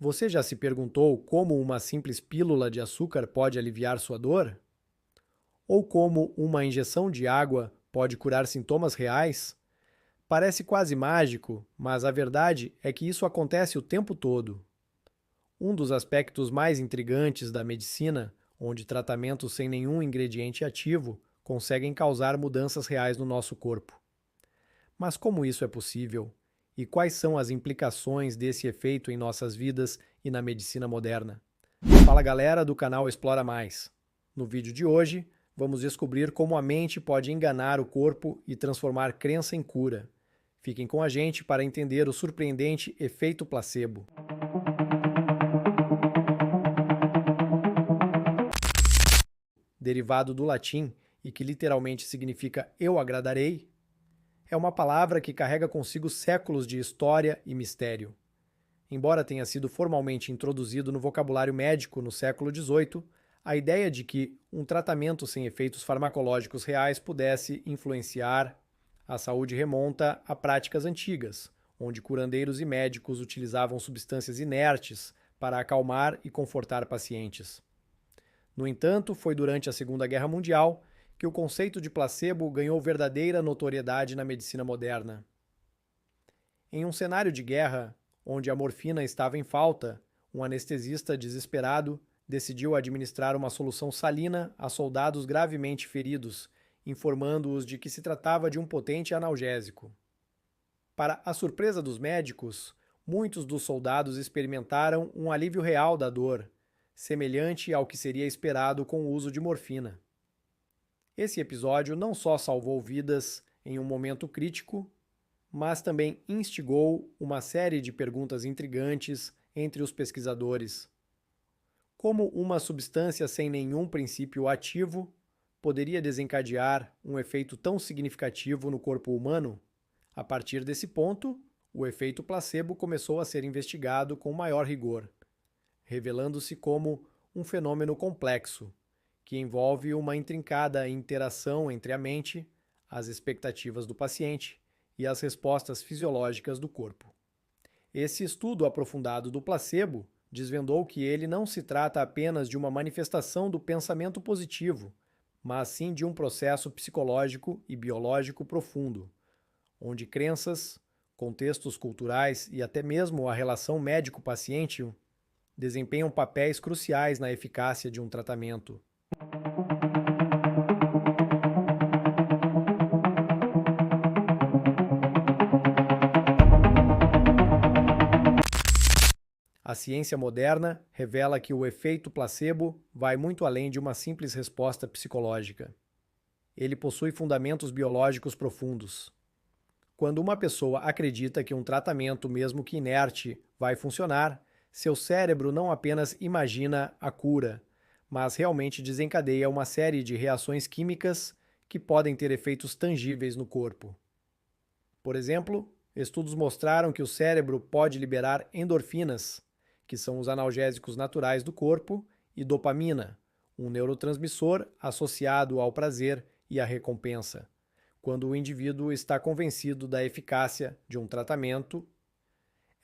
Você já se perguntou como uma simples pílula de açúcar pode aliviar sua dor? Ou como uma injeção de água pode curar sintomas reais? Parece quase mágico, mas a verdade é que isso acontece o tempo todo. Um dos aspectos mais intrigantes da medicina, onde tratamentos sem nenhum ingrediente ativo conseguem causar mudanças reais no nosso corpo. Mas como isso é possível? E quais são as implicações desse efeito em nossas vidas e na medicina moderna? Fala galera do canal Explora Mais. No vídeo de hoje, vamos descobrir como a mente pode enganar o corpo e transformar crença em cura. Fiquem com a gente para entender o surpreendente efeito placebo. Derivado do latim e que literalmente significa eu agradarei, é uma palavra que carrega consigo séculos de história e mistério. Embora tenha sido formalmente introduzido no vocabulário médico no século XVIII, a ideia de que um tratamento sem efeitos farmacológicos reais pudesse influenciar a saúde remonta a práticas antigas, onde curandeiros e médicos utilizavam substâncias inertes para acalmar e confortar pacientes. No entanto, foi durante a Segunda Guerra Mundial que o conceito de placebo ganhou verdadeira notoriedade na medicina moderna. Em um cenário de guerra, onde a morfina estava em falta, um anestesista desesperado decidiu administrar uma solução salina a soldados gravemente feridos, informando-os de que se tratava de um potente analgésico. Para a surpresa dos médicos, muitos dos soldados experimentaram um alívio real da dor, semelhante ao que seria esperado com o uso de morfina. Esse episódio não só salvou vidas em um momento crítico, mas também instigou uma série de perguntas intrigantes entre os pesquisadores. Como uma substância sem nenhum princípio ativo poderia desencadear um efeito tão significativo no corpo humano? A partir desse ponto, o efeito placebo começou a ser investigado com maior rigor, revelando-se como um fenômeno complexo, que envolve uma intrincada interação entre a mente, as expectativas do paciente e as respostas fisiológicas do corpo. Esse estudo aprofundado do placebo desvendou que ele não se trata apenas de uma manifestação do pensamento positivo, mas sim de um processo psicológico e biológico profundo, onde crenças, contextos culturais e até mesmo a relação médico-paciente desempenham papéis cruciais na eficácia de um tratamento. A ciência moderna revela que o efeito placebo vai muito além de uma simples resposta psicológica. Ele possui fundamentos biológicos profundos. Quando uma pessoa acredita que um tratamento, mesmo que inerte, vai funcionar, seu cérebro não apenas imagina a cura, mas realmente desencadeia uma série de reações químicas que podem ter efeitos tangíveis no corpo. Por exemplo, estudos mostraram que o cérebro pode liberar endorfinas, que são os analgésicos naturais do corpo, e dopamina, um neurotransmissor associado ao prazer e à recompensa, quando o indivíduo está convencido da eficácia de um tratamento.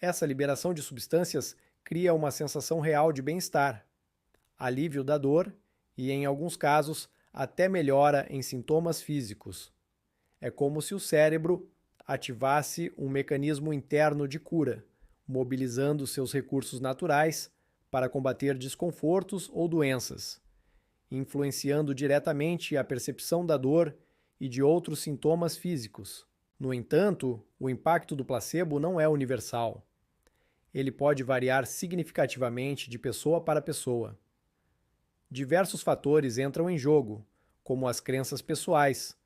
Essa liberação de substâncias cria uma sensação real de bem-estar, alívio da dor e, em alguns casos, até melhora em sintomas físicos. É como se o cérebro ativasse um mecanismo interno de cura, mobilizando seus recursos naturais para combater desconfortos ou doenças, influenciando diretamente a percepção da dor e de outros sintomas físicos. No entanto, o impacto do placebo não é universal. Ele pode variar significativamente de pessoa para pessoa. Diversos fatores entram em jogo, como as crenças pessoais,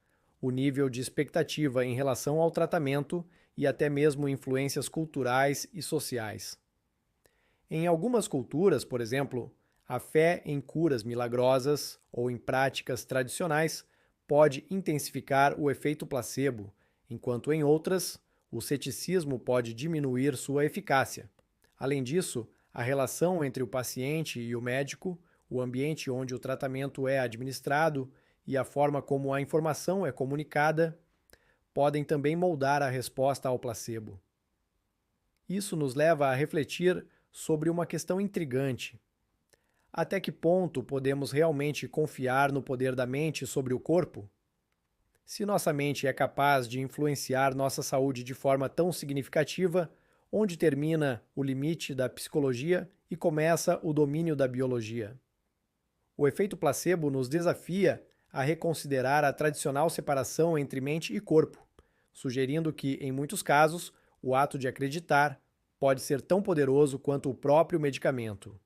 o nível de expectativa em relação ao tratamento e até mesmo influências culturais e sociais. Em algumas culturas, por exemplo, a fé em curas milagrosas ou em práticas tradicionais pode intensificar o efeito placebo, enquanto em outras, o ceticismo pode diminuir sua eficácia. Além disso, a relação entre o paciente e o médico, o ambiente onde o tratamento é administrado e a forma como a informação é comunicada podem também moldar a resposta ao placebo. Isso nos leva a refletir sobre uma questão intrigante. Até que ponto podemos realmente confiar no poder da mente sobre o corpo? Se nossa mente é capaz de influenciar nossa saúde de forma tão significativa, onde termina o limite da psicologia e começa o domínio da biologia? O efeito placebo nos desafia a reconsiderar a tradicional separação entre mente e corpo, sugerindo que, em muitos casos, o ato de acreditar pode ser tão poderoso quanto o próprio medicamento.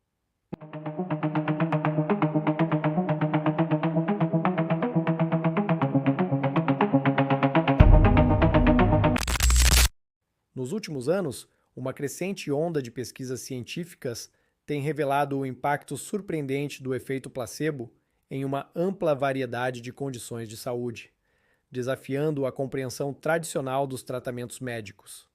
Nos últimos anos, uma crescente onda de pesquisas científicas tem revelado o impacto surpreendente do efeito placebo em uma ampla variedade de condições de saúde, desafiando a compreensão tradicional dos tratamentos médicos.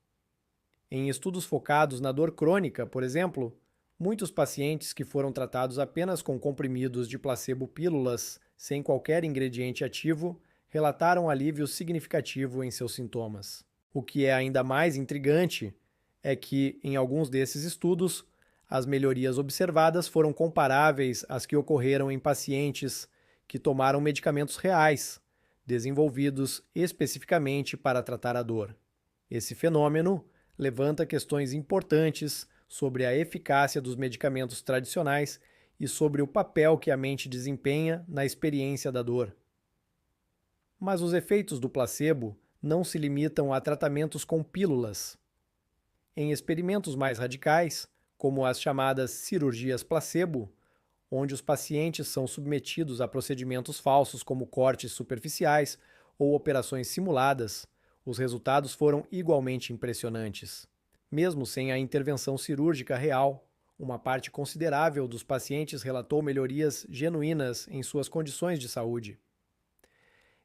Em estudos focados na dor crônica, por exemplo, muitos pacientes que foram tratados apenas com comprimidos de placebo pílulas sem qualquer ingrediente ativo relataram alívio significativo em seus sintomas. O que é ainda mais intrigante é que, em alguns desses estudos, as melhorias observadas foram comparáveis às que ocorreram em pacientes que tomaram medicamentos reais, desenvolvidos especificamente para tratar a dor. Esse fenômeno levanta questões importantes sobre a eficácia dos medicamentos tradicionais e sobre o papel que a mente desempenha na experiência da dor. Mas os efeitos do placebo não se limitam a tratamentos com pílulas. Em experimentos mais radicais, como as chamadas cirurgias placebo, onde os pacientes são submetidos a procedimentos falsos como cortes superficiais ou operações simuladas, os resultados foram igualmente impressionantes. Mesmo sem a intervenção cirúrgica real, uma parte considerável dos pacientes relatou melhorias genuínas em suas condições de saúde.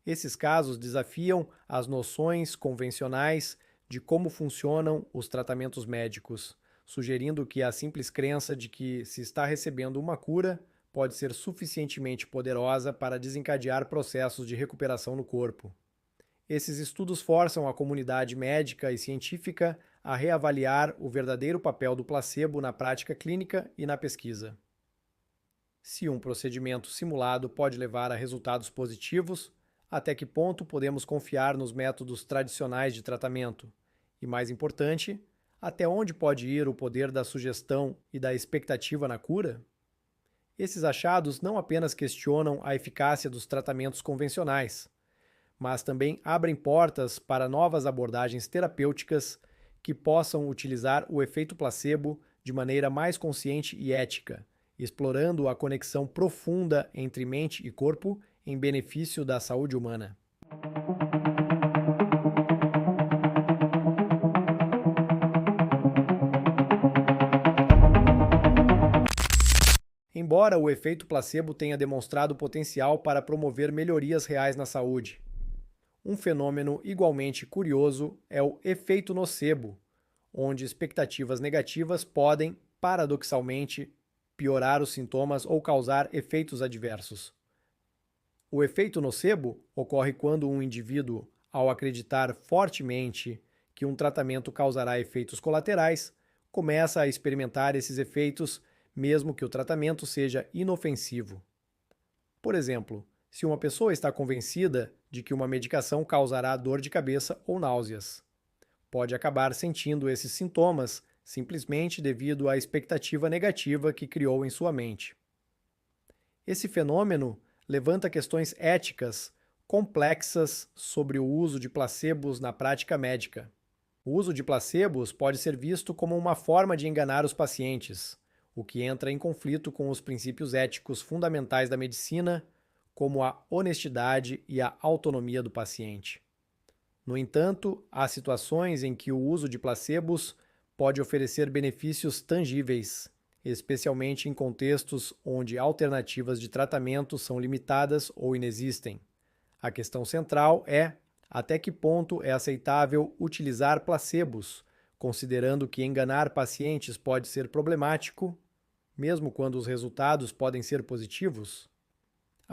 Esses casos desafiam as noções convencionais de como funcionam os tratamentos médicos, sugerindo que a simples crença de que se está recebendo uma cura pode ser suficientemente poderosa para desencadear processos de recuperação no corpo. Esses estudos forçam a comunidade médica e científica a reavaliar o verdadeiro papel do placebo na prática clínica e na pesquisa. Se um procedimento simulado pode levar a resultados positivos, até que ponto podemos confiar nos métodos tradicionais de tratamento? E, mais importante, até onde pode ir o poder da sugestão e da expectativa na cura? Esses achados não apenas questionam a eficácia dos tratamentos convencionais, mas também abrem portas para novas abordagens terapêuticas que possam utilizar o efeito placebo de maneira mais consciente e ética, explorando a conexão profunda entre mente e corpo em benefício da saúde humana. Embora o efeito placebo tenha demonstrado potencial para promover melhorias reais na saúde, um fenômeno igualmente curioso é o efeito nocebo, onde expectativas negativas podem, paradoxalmente, piorar os sintomas ou causar efeitos adversos. O efeito nocebo ocorre quando um indivíduo, ao acreditar fortemente que um tratamento causará efeitos colaterais, começa a experimentar esses efeitos mesmo que o tratamento seja inofensivo. Por exemplo, se uma pessoa está convencida de que uma medicação causará dor de cabeça ou náuseas, pode acabar sentindo esses sintomas simplesmente devido à expectativa negativa que criou em sua mente. Esse fenômeno levanta questões éticas complexas sobre o uso de placebos na prática médica. O uso de placebos pode ser visto como uma forma de enganar os pacientes, o que entra em conflito com os princípios éticos fundamentais da medicina, como a honestidade e a autonomia do paciente. No entanto, há situações em que o uso de placebos pode oferecer benefícios tangíveis, especialmente em contextos onde alternativas de tratamento são limitadas ou inexistem. A questão central é até que ponto é aceitável utilizar placebos, considerando que enganar pacientes pode ser problemático, mesmo quando os resultados podem ser positivos.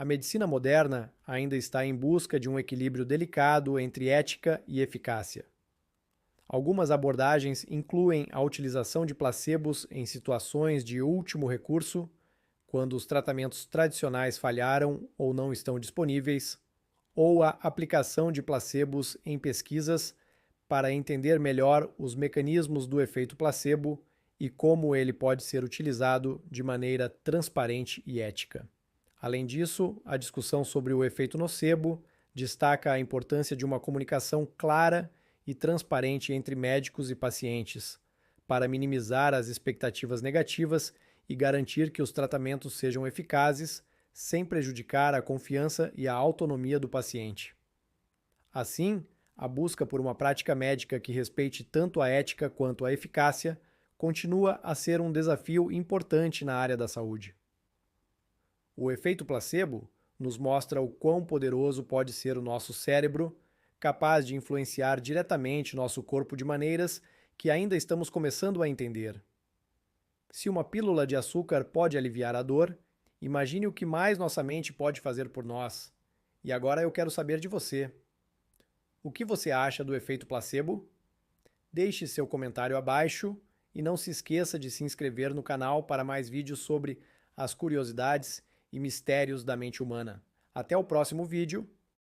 A medicina moderna ainda está em busca de um equilíbrio delicado entre ética e eficácia. Algumas abordagens incluem a utilização de placebos em situações de último recurso, quando os tratamentos tradicionais falharam ou não estão disponíveis, ou a aplicação de placebos em pesquisas para entender melhor os mecanismos do efeito placebo e como ele pode ser utilizado de maneira transparente e ética. Além disso, a discussão sobre o efeito nocebo destaca a importância de uma comunicação clara e transparente entre médicos e pacientes, para minimizar as expectativas negativas e garantir que os tratamentos sejam eficazes, sem prejudicar a confiança e a autonomia do paciente. Assim, a busca por uma prática médica que respeite tanto a ética quanto a eficácia continua a ser um desafio importante na área da saúde. O efeito placebo nos mostra o quão poderoso pode ser o nosso cérebro, capaz de influenciar diretamente nosso corpo de maneiras que ainda estamos começando a entender. Se uma pílula de açúcar pode aliviar a dor, imagine o que mais nossa mente pode fazer por nós. E agora eu quero saber de você. O que você acha do efeito placebo? Deixe seu comentário abaixo e não se esqueça de se inscrever no canal para mais vídeos sobre as curiosidades e mistérios da mente humana. Até o próximo vídeo